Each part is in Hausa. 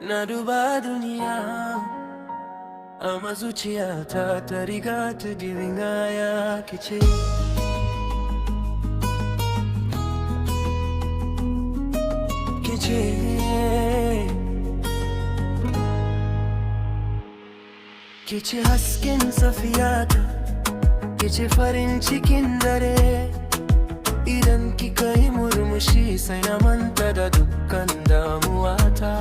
Na duba duniya, amma zuciyata ta riga ta diringaya kice. Kice hasken safiyata, kice farin cikin dare. Idan kika yi murmushi sai na manta da dukkan damuwata.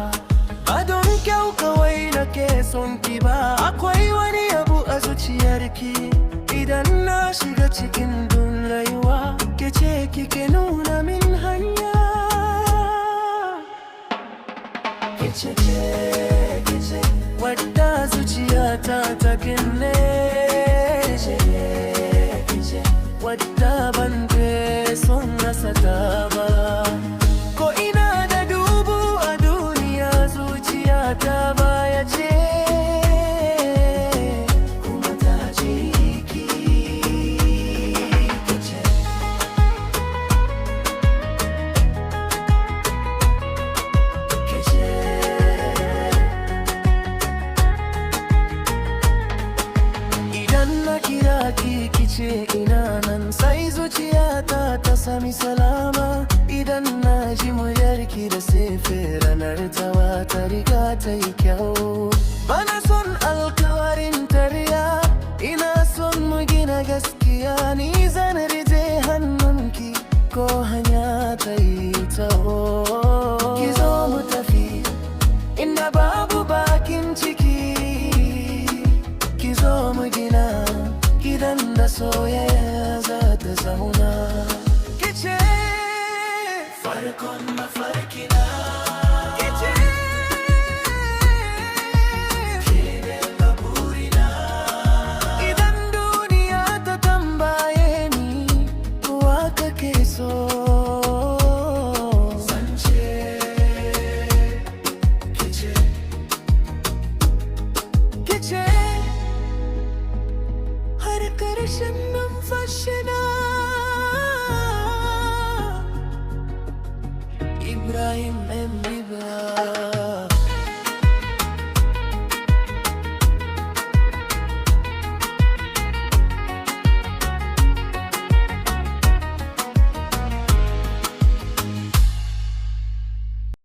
Ba don kyau kawai nake son ki ba, akwai wani abu a zuciyarki. Idan na shiga cikin dun rayuwa, kice kike nuna min hanya. Kice kice wadda zuciyata ta kinne. Kice wadda ban son rasa ta ba. Ko ina da dubu a duniya, zuciyata baya ce kuma ta ji ki. Kice idan na kira ki, kice ina nan, sai zuciyata ta sami salama. Idan na ji muryarki da safe, ranar tawa ta riga ta yi kyau. Bana son alkawarin tarya, ina son mu gina gaskiya. Ni zan rije hannunki ko hanya ta yi taho. Ki zo mu tafi inda babu bakin ciki. Ki zo mu gina gidan da soyayya za ta zauna. Kice farkon mafarkina. Kice kine da burina. Idan duniya ta tambaye ni wa kake so, zance kice. Kice har ƙarshen numfashi.